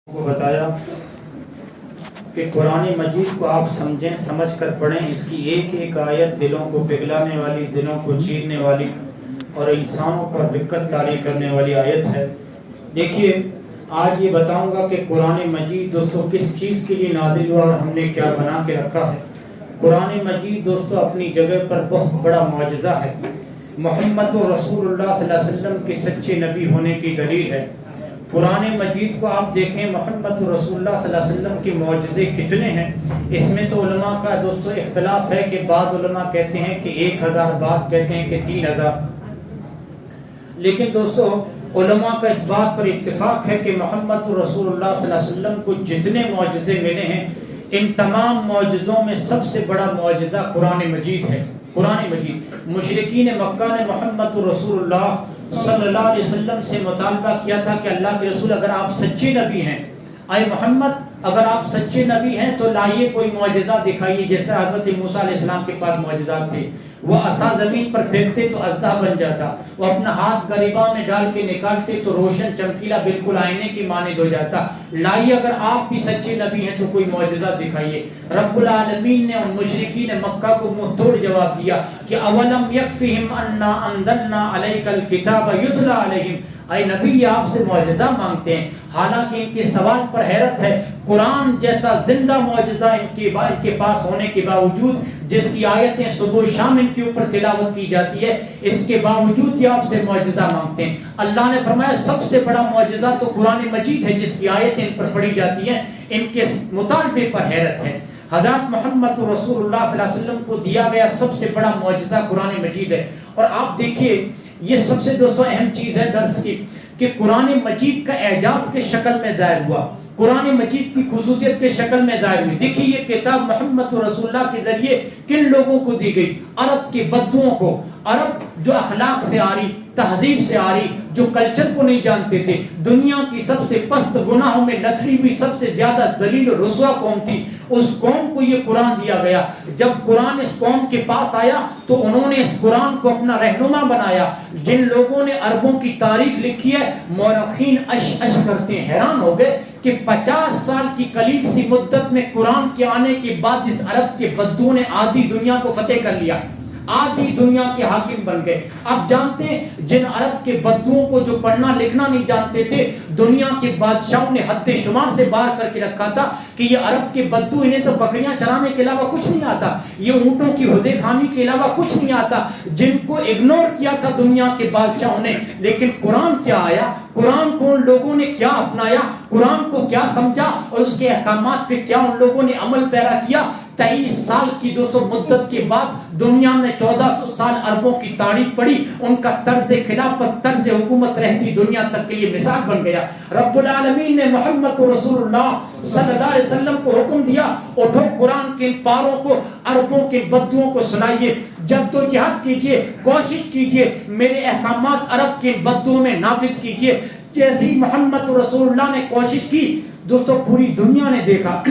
کو بتایا کہ قرآن مجید کو آپ سمجھیں، سمجھ کر پڑھیں. اس کی ایک ایک آیت دلوں کو پگھلانے والی، دلوں کو چیرنے والی اور انسانوں پر دقت طاری کرنے والی آیت ہے. دیکھیے، آج یہ بتاؤں گا کہ قرآن مجید دوستو کس چیز کے لیے نازل ہوا اور ہم نے کیا بنا کے رکھا ہے. قرآن مجید دوستو اپنی جگہ پر بہت بڑا معجزہ ہے. محمد رسول اللہ صلی اللہ علیہ وسلم کے سچے نبی ہونے کی دلیل ہے. قرآن مجید کو آپ دیکھیں، محمد رسول اللہ صلی اللہ علیہ وسلم کے معجزے کتنے ہیں. اس میں تو علماء کا دوستو اختلاف ہے کہ بعض علماء کہتے ہیں کہ 1000، بعض کہتے ہیں کہ 3000. لیکن دوستو علماء کا اس بات پر اتفاق ہے کہ محمد رسول اللہ صلی اللہ علیہ وسلم کو جتنے معجزے ملے ہیں، ان تمام معجزوں میں سب سے بڑا معجزہ قرآن مجید ہے. قرآن مجید. مشرکین مکہ نے محمد رسول اللہ صلی اللہ علیہ وسلم سے مطالبہ کیا تھا کہ اللہ کے رسول، اگر آپ سچے نبی ہیں، اے محمد اگر آپ سچے نبی ہیں تو لائیے کوئی معجزہ دکھائیے. جس طرح حضرت موسیٰ علیہ السلام کے پاس معجزات تھے. وہ عصا زمین پر پھینکتے تو اژدہا بن جاتا، وہ اپنا ہاتھ گریباں میں ڈال کے نکالتے تو روشن چمکیلا بالکل آئینے کی مانند ہو جاتا. لائیے اگر آپ بھی سچے نبی ہیں تو کوئی معجزہ دکھائیے. رب العالمین نے ان مشرکین مکہ کو منہ توڑ جواب دیا کہ اولم یکفہم انا انزلنا علیک الکتاب یتلی علیہم. اے نبی، آپ سے معجزہ مانگتے ہیں. حالانکہ ان کے سوال پر حیرت ہے. قرآن جیسا زندہ معجزہ ان کے پاس ہونے کے باوجود، جس کی آیتیں صبح و شام ان کے اوپر تلاوت کی جاتی ہے، اس کے باوجود یہ آپ سے معجزہ مانگتے ہیں. اللہ نے فرمایا سب سے بڑا معجزہ تو قرآن مجید ہے، جس کی آیتیں ان پر پڑھی جاتی ہیں. ان کے مطالبے پر حیرت ہے. حضرت محمد رسول اللہ صلی اللہ علیہ وسلم کو دیا گیا سب سے بڑا معجزہ قرآن مجید ہے. اور آپ دیکھیے، یہ سب سے دوستو اہم چیز ہے درس کی کہ قرآن مجید کا اعجاز کے شکل میں ظاہر ہوا. قرآن مجید کی خصوصیت کے شکل میں ظاہر ہوئی. دیکھیے، یہ کتاب محمد رسول اللہ کے ذریعے کن لوگوں کو دی گئی؟ عرب کے بدوؤں کو. عرب جو اخلاق سے آ رہی، تہذیب سے آ رہی، جو کلچر کو نہیں جانتے تھے. دنیا کی سب سے پست گناہوں میں نتھری ہوئی سب سے زیادہ ذلیل و رسوا قوم تھی. اس قوم کو یہ قرآن دیا گیا. جب قرآن اس قوم کے پاس آیا تو انہوں نے اس قرآن کو اپنا رہنما بنایا. جن لوگوں نے عربوں کی تاریخ لکھی ہے، مورخین اش کرتے ہیں، حیران ہو گئے کہ 50 سال کی قلیل سی مدت میں قرآن کے آنے کے بعد اس عرب کے بدو نے آدھی دنیا کو فتح کر لیا، آدھی دنیا کے حاکم بن گئے. آپ جانتے ہیں جن عرب کے بدوؤں کو جو پڑھنا لکھنا نہیں جانتے تھے، دنیا کے بادشاہوں نے حد شمار سے باہر کر کے رکھا تھا کہ یہ عرب کے بدو، انہیں تو بکریاں چرانے کے علاوہ کچھ نہیں آتا، یہ اونٹوں کی ہدے کھانی کے علاوہ کچھ نہیں آتا. جن کو اگنور کیا تھا دنیا کے بادشاہوں نے. لیکن قرآن کیا آیا، قرآن کو ان لوگوں نے کیا اپنایا، قرآن کو کیا سمجھا اور اس کے احکامات پہ کیا ان لوگوں نے عمل پیرا کیا. 23 سال کی دوستو مدت کے بعد دنیا نے 1400 سال عربوں کی تاریخ پڑھی. ان کا طرز خلافت، طرز حکومت رہتی دنیا تک کے لیے مثال بن گیا. رب العالمین نے محمد رسول اللہ صلی اللہ علیہ وسلم کو حکم دیا، اٹھو قرآن کے پاروں کو عربوں کے بدوؤں کو سنائیے، جدوجہد کیجئے، کوشش کیجئے، میرے احکامات عرب کے بدوؤں میں نافذ کیجئے. جیسے ہی محمد رسول اللہ نے کوشش کی دوستو، پوری دنیا نے دیکھا.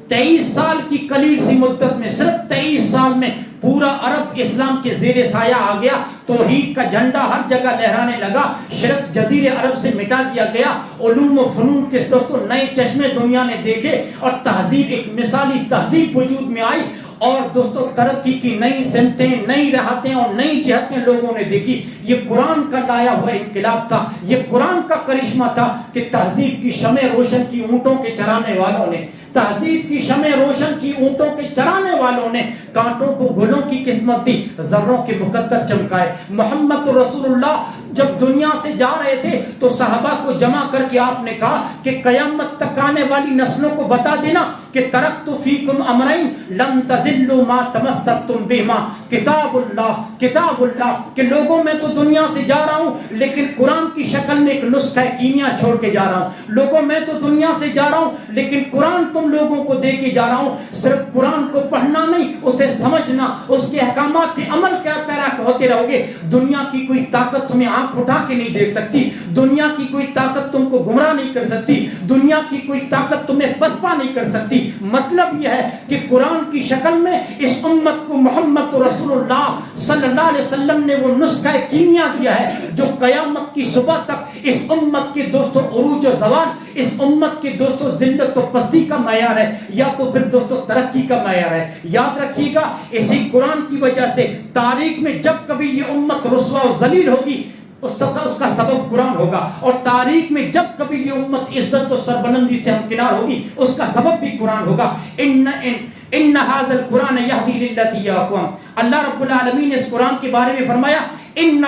23 سال کی قلیل سی مدت میں، صرف 23 سال میں پورا عرب اسلام کے زیر سایہ آ گیا. توحید کا جھنڈا ہر جگہ لہرانے لگا. شرک جزیرے عرب سے مٹا دیا گیا. علوم و فنون کے دوستو نئے چشمے دنیا نے دیکھے اور تہذیب، ایک مثالی تہذیب وجود میں آئی. اور دوستو ترقی کی نئی سمتیں، نئی راحتیں اور نئی جہتیں لوگوں نے دیکھی. یہ قرآن کا لایا ہوا انقلاب تھا، یہ قرآن کا کرشمہ تھا کہ تہذیب کی شمع روشن کی اونٹوں کے چرانے والوں نے، تہذیب کی شمع روشن کی اونٹوں کے چرانے والوں نے کانٹوں کو گلوں کی قسمت دی، ذروں کے مقدر چمکائے. محمد رسول اللہ جب دنیا سے جا رہے تھے تو صحابہ کو جمع کر کے آپ نے کہا کہ قیامت تک آنے والی نسلوں کو بتا دینا کہ ترکت فیکم امرین لن تضلوا ما تمسکتم بہما کتاب اللہ، کتاب اللہ. کہ لوگوں میں تو دنیا سے جا رہا ہوں لیکن قرآن کی شکل میں ایک نسخہ کیمیا چھوڑ کے جا رہا ہوں. لوگوں میں تو دنیا سے جا رہا ہوں لیکن قرآن تم لوگوں کو دے کے جا رہا ہوں. صرف قرآن کو پڑھنا نہیں، اسے سمجھنا، اس کے احکامات پہ عمل کیا پیرا ہوتے رہو گے. دنیا کی کوئی طاقت تمہیں آنکھ اٹھا کے نہیں دیکھ سکتی، دنیا کی کوئی طاقت تم کو گمراہ نہیں کر سکتی، دنیا کی کوئی طاقت تمہیں پسپا نہیں کر سکتی. مطلب یہ ہے کہ قرآن کی شکل میں اس امت کو محمد رسول اللہ صلی اللہ علیہ وسلم نے وہ نسخہ کیمیا دیا ہے جو قیامت کی صبح تک اس امت کے دوستوں عروج و زوال، اس امت کے دوستوں ذلت و پستی کا معیار ہے یا تو پھر دوستوں ترقی کا معیار ہے۔ یاد رکھیے گا، اسی قرآن کی وجہ سے تاریخ میں جب کبھی یہ امت رسوا و ذلیل ہوگی اس کا سبب قرآن ہوگا، اور تاریخ میں جب کبھی یہ امت عزت و سربلندی سے ہمکنار ہوگی اس کا سبب بھی قرآن ہوگا۔ ان ھذا القرآن یہدی للتی ہی اقوم۔ اللہ رب العالمین نے اس قرآن کے بارے میں فرمایا ان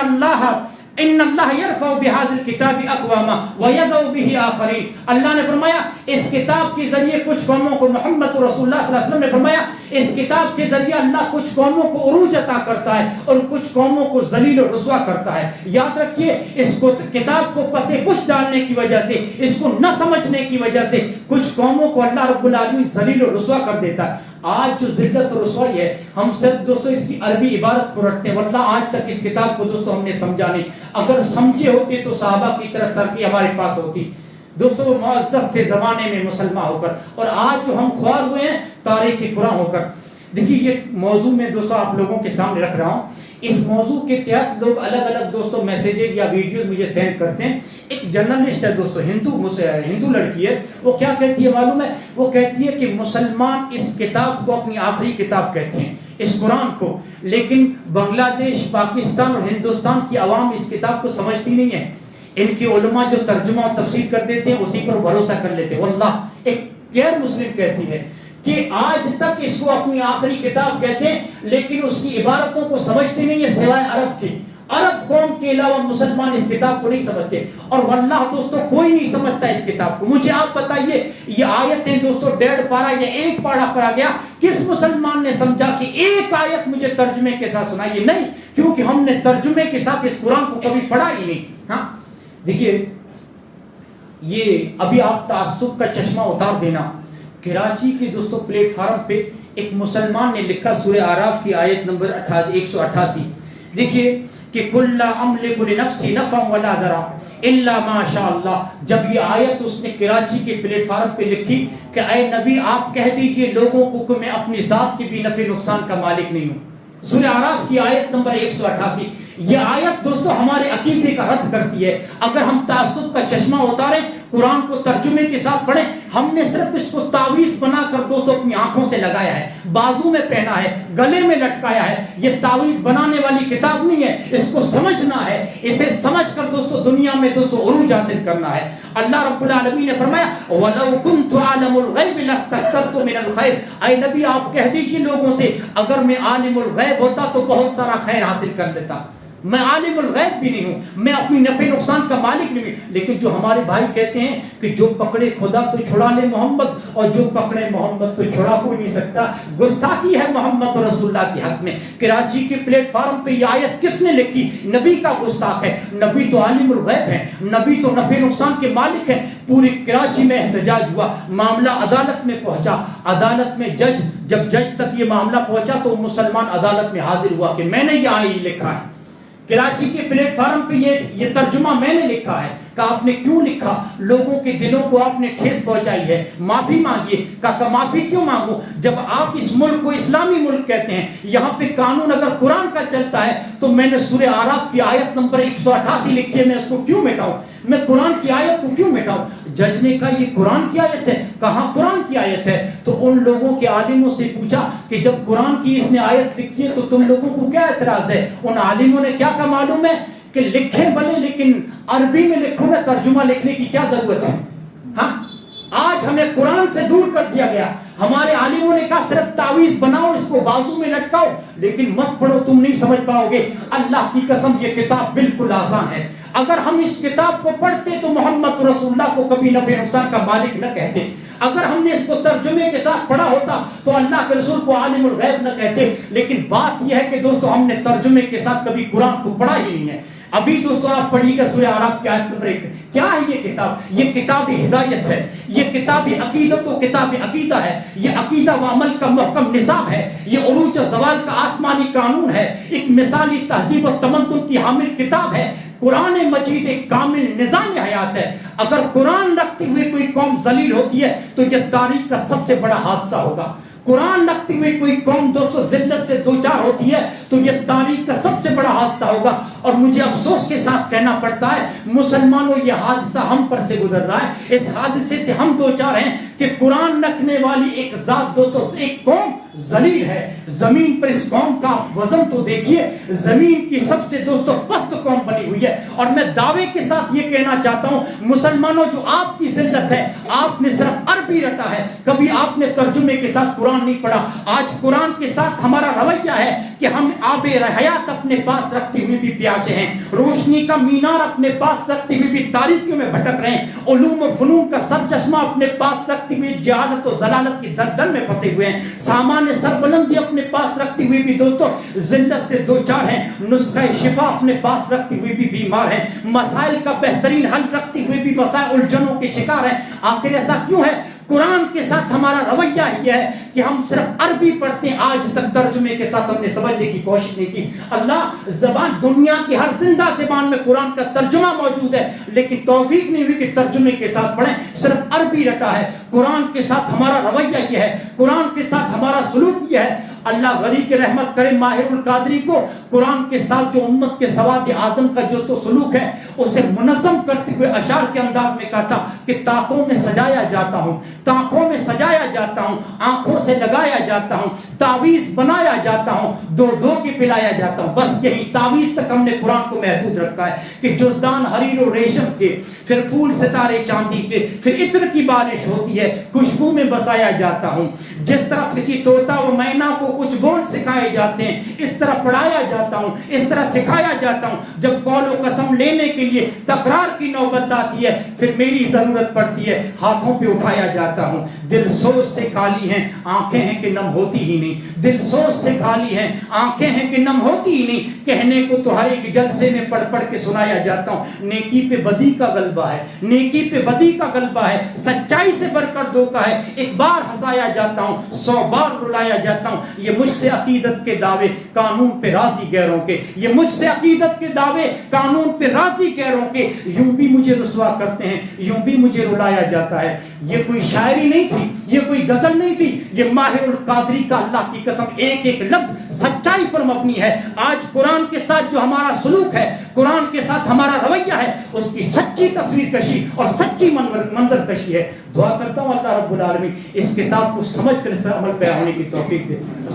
اللہ یرفع بہذا الکتاب اقواما ویضع بہ آخرین۔ اللہ نے فرمایا اس کتاب کے ذریعے کچھ قوموں کو، محمد رسول اللہ صلی اللہ علیہ وسلم نے فرمایا اس کتاب کے ذریعے اللہ کچھ قوموں کو عروج عطا کرتا ہے اور کچھ قوموں کو ذلیل و رسوا کرتا ہے۔ یاد رکھیے، اس کو کتاب کو پسے کچھ ڈالنے کی وجہ سے، اس کو نہ سمجھنے کی وجہ سے کچھ قوموں کو اللہ رب العالمین ذلیل و رسوا کر دیتا ہے۔ آج جو ذلت و رسوائی ہے، ہم صرف دوستوں اس کی عربی عبارت کو رکھتے ہیں، واللہ آج تک اس کتاب کو دوستوں ہم نے سمجھا نہیں۔ اگر سمجھے ہوتے تو صحابہ کی طرح سرکی ہمارے پاس ہوتی۔ دوستوں وہ معزز تھے زمانے میں مسلمان ہو کر، اور آج جو ہم خوار ہوئے ہیں تاریخ قرآن ہو کر۔ دیکھیے یہ موضوع میں دوستوں آپ لوگوں کے سامنے رکھ رہا ہوں، اس موضوع کے تحت لوگ الگ الگ دوستوں میسیجز یا ویڈیوز مجھے سینڈ کرتے ہیں۔ ایک جرنلسٹ ہے دوستوں، ہندو لڑکی ہے، وہ کیا کہتی ہے معلوم ہے؟ وہ کہتی ہے کہ مسلمان اس کتاب کو اپنی آخری کتاب کہتے ہیں، اس قرآن کو، لیکن بنگلہ دیش، پاکستان اور ہندوستان کی عوام اس کتاب کو سمجھتی نہیں ہے۔ ان کے علماء جو ترجمہ اور تفسیر کر دیتے ہیں اسی پر بھروسہ کر لیتے ہیں۔ واللہ ایک غیر مسلم کہتی ہے کہ آج تک اس کو اپنی آخری کتاب کہتے ہیں، لیکن اس کی عبارتوں کو سمجھتے نہیں ہے سوائے عرب کی۔ عرب قوم کے علاوہ مسلمان اس کتاب کو نہیں سمجھتے، اور واللہ دوستوں کوئی نہیں سمجھتا اس کتاب کو۔ مجھے آپ بتائیے یہ آیتیں دوستوں 1.5 پارہ یا 1 پارہ پڑھا گیا، کس مسلمان نے سمجھا کہ ایک آیت مجھے ترجمے کے ساتھ سنائیے؟ نہیں، کیونکہ ہم نے ترجمے کے ساتھ اس قرآن کو کبھی پڑھا ہی نہیں۔ ہاں دیکھیے، یہ ابھی آپ تعصب کا چشمہ اتار دینا۔ کراچی کے دوستوں پلیٹ فارم پہ ایک مسلمان نے لکھا سورہ اعراف کی آیت نمبر 188، دیکھیے کہ کُلَّ أَمْلِكُ لِنَفْسِي نَفْعًا وَلَا ضَرًّا إِلَّا مَا شَاءَ اللَّهُ۔ جب یہ آیت اس نے کراچی کے پلیٹ فارم پہ لکھی کہ اے نبی آپ کہہ دیجئے لوگوں کو کہ میں اپنی ذات کی بھی نفع نقصان کا مالک نہیں ہوں۔ سورہ اعراف کی آیت نمبر 188، یہ آیت دوستو ہمارے عقیدے کا رد کرتی ہے۔ اگر ہم تعصب کا چشمہ اتاریں، قرآن کو ترجمے کے ساتھ پڑھیں، ہم نے صرف اس کو تعویذ بنا کر دوستو اپنی آنکھوں سے لگایا ہے، بازو میں پہنا ہے، گلے میں لٹکایا ہے۔ یہ تعویذ بنانے والی کتاب نہیں ہے، اس کو سمجھنا ہے، اسے سمجھ کر دوستو دنیا میں دوستو عروج حاصل کرنا ہے۔ اللہ رب العالمین نے فرمایا وَلَوْ كُنْتُ عَالَمُ الْغَيْبِ لَاسْتَكْثَرْتُ مِنَ الْخَيْرِ۔ اے نبی آپ کہہ دیجئے لوگوں سے اگر میں عالم الغیب ہوتا تو بہت سارا خیر حاصل کر لیتا۔ میں عالم الغیب بھی نہیں ہوں، میں اپنی نفع نقصان کا مالک نہیں ہوں۔ لیکن جو ہمارے بھائی کہتے ہیں کہ جو پکڑے خدا تو چھڑا لے محمد، اور جو پکڑے محمد تو چھڑا کوئی نہیں سکتا، گستاخی ہے محمد رسول اللہ کے حق میں۔ کراچی کے پلیٹ فارم پہ یہ آیت کس نے لکھی؟ نبی کا گستاخ ہے۔ نبی تو عالم الغیب ہے، نبی تو نفع نقصان کے مالک ہے۔ پوری کراچی میں احتجاج ہوا، معاملہ عدالت میں پہنچا، عدالت میں جب جج تک یہ معاملہ پہنچا تو مسلمان عدالت میں حاضر ہوا کہ میں نے یہ لکھا ہے، کراچی کے پلیٹ فارم پہ یہ ترجمہ میں نے لکھا ہے۔ کہ آپ نے کیوں لکھا؟ لوگوں کے دلوں کو آپ نے ٹھیس پہنچائی ہے، معافی مانگیے۔ کہا معافی کیوں مانگو جب آپ اس ملک کو اسلامی ملک کہتے ہیں، یہاں پہ قانون اگر قرآن کا چلتا ہے تو میں نے سورہ اعراف کی آیت نمبر 188 لکھی ہے، میں اس کو کیوں مٹاؤں؟ میں قرآن کی آیت کو کیوں مٹاؤں؟ جج نے کہا یہ قرآن کی آیت ہے۔ کہاں قرآن کی آیت ہے؟ تو ان لوگوں کے عالموں سے پوچھا کہ جب قرآن کی اس نے آیت لکھی ہے تو تم لوگوں کو کیا اعتراض ہے؟ ان عالموں نے کیا کہا معلوم ہے کہ لکھیں بنے لیکن عربی میں لکھو نا، ترجمہ لکھنے کی کیا ضرورت ہے؟ ہاں آج ہمیں قرآن سے دور کر دیا گیا۔ ہمارے عالموں نے کہا صرف تعویذ بناؤ، اس کو بازو میں لٹکاؤ، لیکن مت پڑھو، تم نہیں سمجھ پاؤ گے۔ اللہ کی قسم یہ کتاب بالکل آسان ہے۔ اگر ہم اس کتاب کو پڑھتے تو محمد رسول اللہ کو کبھی نفع نقصان کا مالک نہ کہتے۔ اگر ہم نے اس کو ترجمے کے ساتھ پڑھا ہوتا تو اللہ کے رسول کو عالم الغیب نہ کہتے۔ لیکن بات یہ ہے کہ دوستو ہم نے ترجمے کے ساتھ کبھی قرآن کو پڑھا ہی نہیں ہے۔ ابھی دوستو آپ پڑھیے گا سورہ اعراف کی آیت نمبر 1۔ کیا ہے یہ کتاب؟ یہ کتاب ہدایت ہے، یہ کتاب عقیدت و کتاب عقیدہ ہے، یہ عقیدہ و عمل کا محکم نظام ہے، یہ عروج و زوال کا آسمانی قانون ہے، ایک مثالی تہذیب و تمدن کی حامل کتاب ہے۔ قرآن مجید ایک کامل نظام حیات ہے۔ اگر قرآن رکھتے ہوئے کوئی قوم ذلیل ہوتی ہے تو یہ تاریخ کا سب سے بڑا حادثہ ہوگا۔ قرآن رکھتے ہوئے کوئی قوم دوستو ذلت سے دوچار ہوتی ہے تو یہ تاریخ کا سب سے بڑا حادثہ ہوگا. اور مجھے افسوس کے ساتھ کہنا پڑتا ہے مسلمانوں یہ حادثہ ہم پر سے گزر رہا ہے. اس حادثے سے ہم دوچار ہیں کہ قرآن رکھنے والی ایک ذات دوستو ایک قوم ذلیل ہے. زمین پر اس قوم کا وزن تو دیکھیے, زمین کی سب سے دوستو پست قوم بنی ہوئی ہے. اور میں دعوے کے ساتھ یہ کہنا چاہتا ہوں مسلمانوں جو آپ کی ذلت ہے, آپ نے صرف عربی رٹا ہے, کبھی آپ نے ترجمے کے ساتھ قرآن نہیں پڑھا. آج قرآن کے ساتھ ہمارا رویہ ہے کہ ہم آب حیات اپنے پاس رکھتے ہوئے بھی پیاسے ہیں, روشنی کا مینار اپنے پاس رکھتے ہوئے بھی تاریکیوں میں بھٹک رہے ہیں, علوم و فنون کا سر چشمہ اپنے پاس رکھتے ہوئے جہالت و ضلالت کی دلدل میں پھنسے ہوئے ہیں, سامان سربلندی اپنے پاس رکھتے ہوئے بھی دوستو ذلت سے دوچار ہیں, نسخہ شفا اپنے پاس رکھتے ہوئے بھی بیمار ہیں, مسائل کا بہترین حل رکھتے ہوئے بھی مسائل الجھنوں کے شکار ہیں. آخر ایسا کیوں ہے؟ قرآن کے ساتھ ہمارا رویہ یہ ہے کہ ہم صرف عربی پڑھتے ہیں, آج تک ترجمے کے ساتھ ہم نے سمجھنے کی کوشش نہیں کی. اللہ زبان دنیا کی ہر زندہ زبان میں قرآن کا ترجمہ موجود ہے, لیکن توفیق نہیں ہوئی کہ ترجمے کے ساتھ پڑھیں, صرف عربی رٹا ہے. قرآن کے ساتھ ہمارا رویہ یہ ہے, قرآن کے ساتھ ہمارا سلوک یہ ہے. اللہ غری کی رحمت کرے ماہر القادری کو, قرآن کے ساتھ جو امت کے سواد اعظم کا جو تو سلوک ہے اسے منظم کرتے ہوئے اشعار کے انداز میں کہا تھا کہ طاقوں میں سجایا جاتا ہوں, طاقوں میں سجایا جاتا ہوں, آنکھوں سے لگایا جاتا ہوں, تعویذ بنایا جاتا ہوں, دو دو کے پلایا جاتا ہوں. بس یہی تعویذ تک ہم نے قرآن کو محدود رکھا ہے کہ جزدان حریر و ریشم کے, پھر پھول ستارے چاندی کے, پھر عطر کی بارش ہوتی ہے, خوشبو میں بسایا جاتا ہوں. جس طرح کسی طوطا و مینا کو کچھ بول سکھائے جاتے ہیں اس طرح پڑھایا جاتا ہوں, اس طرح سکھایا جاتا ہوں. جب قول و قسم لینے کے لیے تکرار کی نوبت آتی ہے پھر میری ضرورت پڑتی ہے, ہاتھوں پہ اٹھایا جاتا ہوں. دل سوچ سے خالی ہیں, آنکھیں ہیں کہ نم ہوتی ہی نہیں, دل سوچ سے خالی ہیں, آنکھیں ہیں کہ نم ہوتی ہی نہیں. کہنے کو تو ہر ایک جلسے میں پڑھ پڑھ کے سنایا جاتا ہوں. نیکی پہ بدی کا غلبہ ہے, نیکی پہ بدی کا غلبہ ہے, سچائی سے بڑھ کر دھوکا ہے. ایک بار ہنسایا جاتا ہوں 100 بار رلایا جاتا ہوں. یہ مجھ سے عقیدت کے دعوے, قانون پہ راضی غیروں کے, یہ مجھ سے عقیدت کے دعوے, قانون پہ راضی غیروں کے. یوں بھی مجھے رسوا کرتے ہیں, یوں بھی مجھے رلایا جاتا ہے. یہ کوئی شاعری نہیں تھی, یہ کوئی غزل نہیں تھی, یہ ماہر القادری کا اللہ کی قسم ایک ایک لفظ سچائی پر مبنی ہے. آج قرآن کے ساتھ جو ہمارا سلوک ہے, قرآن کے ساتھ ہمارا رویہ ہے, اس کی سچی تصویر کشی اور سچی منظر کشی ہے. دعا کرتا ہوں اللہ رب العالمین اس کتاب کو سمجھ کر اس پر عمل پیرا ہونے کی توفیق دے.